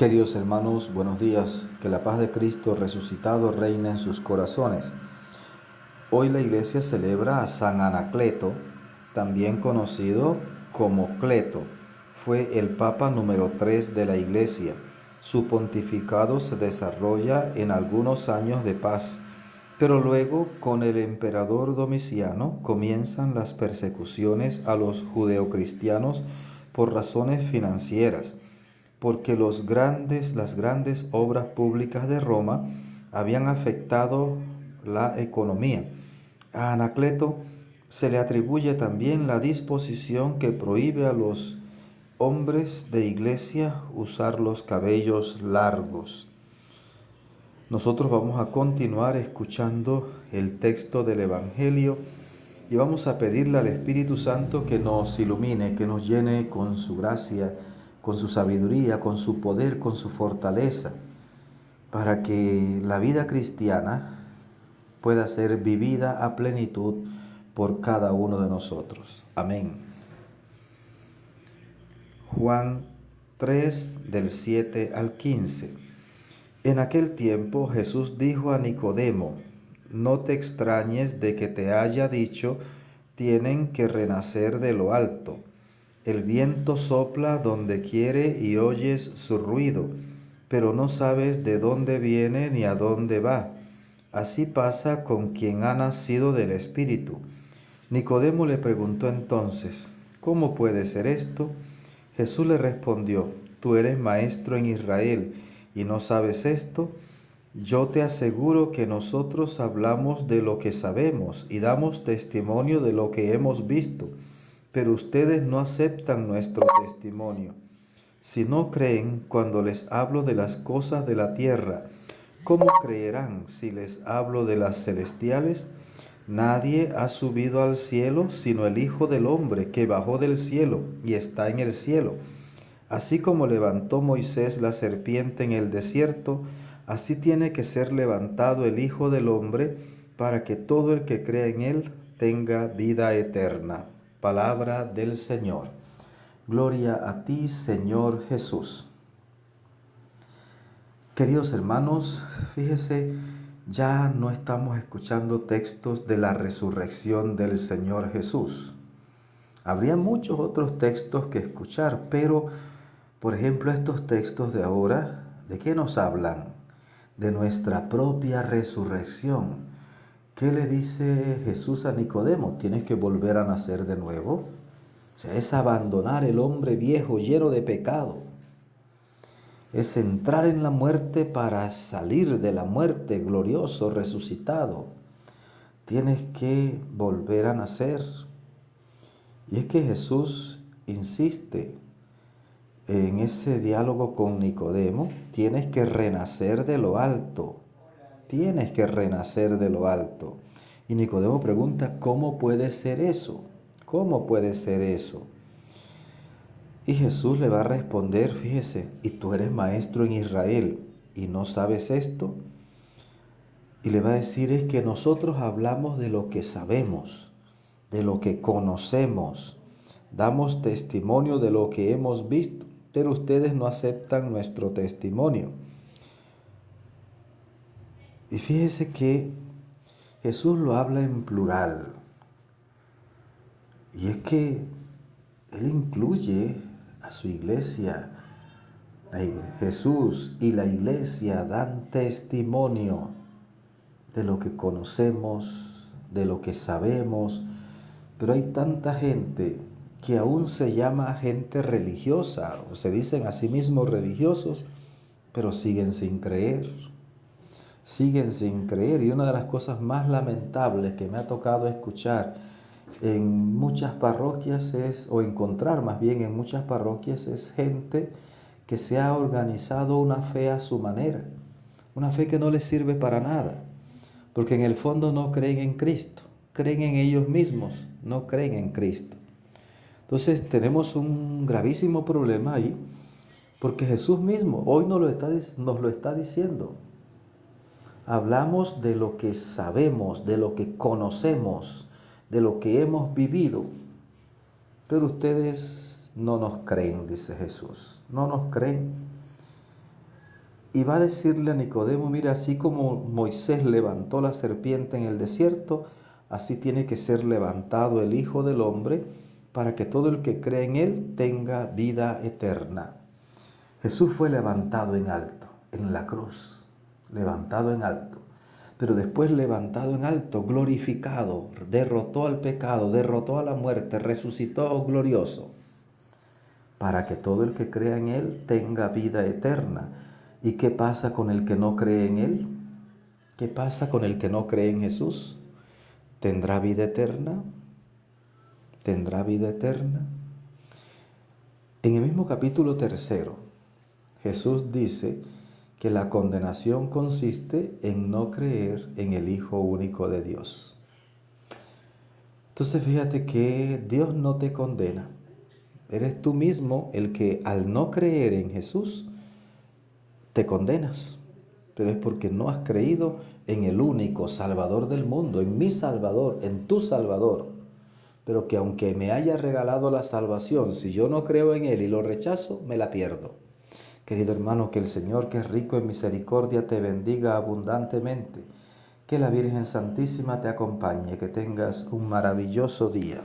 Queridos hermanos, buenos días. Que la paz de Cristo resucitado reine en sus corazones. Hoy la iglesia celebra a San Anacleto, también conocido como Cleto. Fue el Papa número 3 de la iglesia. Su pontificado se desarrolla en algunos años de paz, pero luego con el emperador Domiciano comienzan las persecuciones a los judeocristianos por razones financieras, porque las grandes obras públicas de Roma habían afectado la economía. A Anacleto se le atribuye también la disposición que prohíbe a los hombres de iglesia usar los cabellos largos. Nosotros vamos a continuar escuchando el texto del Evangelio y vamos a pedirle al Espíritu Santo que nos ilumine, que nos llene con su gracia, con su sabiduría, con su poder, con su fortaleza, para que la vida cristiana pueda ser vivida a plenitud por cada uno de nosotros. Amén. Juan 3, del 7 al 15. En aquel tiempo Jesús dijo a Nicodemo: no te extrañes de que te haya dicho, tienen que renacer de lo alto. El viento sopla donde quiere y oyes su ruido, pero no sabes de dónde viene ni a dónde va. Así pasa con quien ha nacido del Espíritu. Nicodemo le preguntó entonces: ¿cómo puede ser esto? Jesús le respondió: tú eres maestro en Israel y no sabes esto. Yo te aseguro que nosotros hablamos de lo que sabemos y damos testimonio de lo que hemos visto, pero ustedes no aceptan nuestro testimonio. Si no creen cuando les hablo de las cosas de la tierra, ¿cómo creerán si les hablo de las celestiales? Nadie ha subido al cielo sino el Hijo del Hombre, que bajó del cielo y está en el cielo. Así como levantó Moisés la serpiente en el desierto, así tiene que ser levantado el Hijo del Hombre, para que todo el que crea en él tenga vida eterna. Palabra del Señor. Gloria a ti, Señor Jesús. Queridos hermanos, fíjese, ya no estamos escuchando textos de la resurrección del Señor Jesús. Habría muchos otros textos que escuchar, pero, por ejemplo, estos textos de ahora, ¿de qué nos hablan? De nuestra propia resurrección. ¿Qué le dice Jesús a Nicodemo? Tienes que volver a nacer de nuevo. O sea, es abandonar el hombre viejo lleno de pecado. Es entrar en la muerte para salir de la muerte glorioso, resucitado. Tienes que volver a nacer. Y es que Jesús insiste en ese diálogo con Nicodemo: tienes que renacer de lo alto. Tienes que renacer de lo alto. Y Nicodemo pregunta: ¿cómo puede ser eso? ¿Cómo puede ser eso? Y Jesús le va a responder, fíjese: ¿y tú eres maestro en Israel y no sabes esto? Y le va a decir: es que nosotros hablamos de lo que sabemos, de lo que conocemos, damos testimonio de lo que hemos visto, pero ustedes no aceptan nuestro testimonio. Y fíjese que Jesús lo habla en plural. Y es que Él incluye a su iglesia. Jesús y la iglesia dan testimonio de lo que conocemos, de lo que sabemos, pero hay tanta gente que aún se llama gente religiosa, o se dicen a sí mismos religiosos, pero siguen sin creer. Siguen sin creer. Y una de las cosas más lamentables que me ha tocado escuchar en muchas parroquias o encontrar más bien en muchas parroquias, es gente que se ha organizado una fe a su manera, una fe que no les sirve para nada, porque en el fondo no creen en Cristo, creen en ellos mismos, no creen en Cristo. Entonces tenemos un gravísimo problema ahí, porque Jesús mismo hoy nos lo está diciendo. Hablamos de lo que sabemos, de lo que conocemos, de lo que hemos vivido, pero ustedes no nos creen, dice Jesús, no nos creen. y va a decirle a Nicodemo, mira, así como Moisés levantó la serpiente en el desierto, así tiene que ser levantado el Hijo del Hombre para que todo el que cree en él tenga vida eterna. Jesús fue levantado en alto, en la cruz, levantado en alto, pero después levantado en alto, glorificado, derrotó al pecado, derrotó a la muerte, resucitó glorioso, para que todo el que crea en él tenga vida eterna. ¿Y qué pasa con el que no cree en él? ¿Qué pasa con el que no cree en Jesús? ¿Tendrá vida eterna? ¿Tendrá vida eterna? En el mismo capítulo 3, Jesús dice que la condenación consiste en no creer en el Hijo único de Dios. Entonces fíjate que Dios no te condena. Eres tú mismo el que al no creer en Jesús te condenas. Pero es porque no has creído en el único Salvador del mundo, en mi Salvador, en tu Salvador. Pero que aunque me haya regalado la salvación, si yo no creo en Él y lo rechazo, me la pierdo. Querido hermano, que el Señor, que es rico en misericordia, te bendiga abundantemente. Que la Virgen Santísima te acompañe, que tengas un maravilloso día.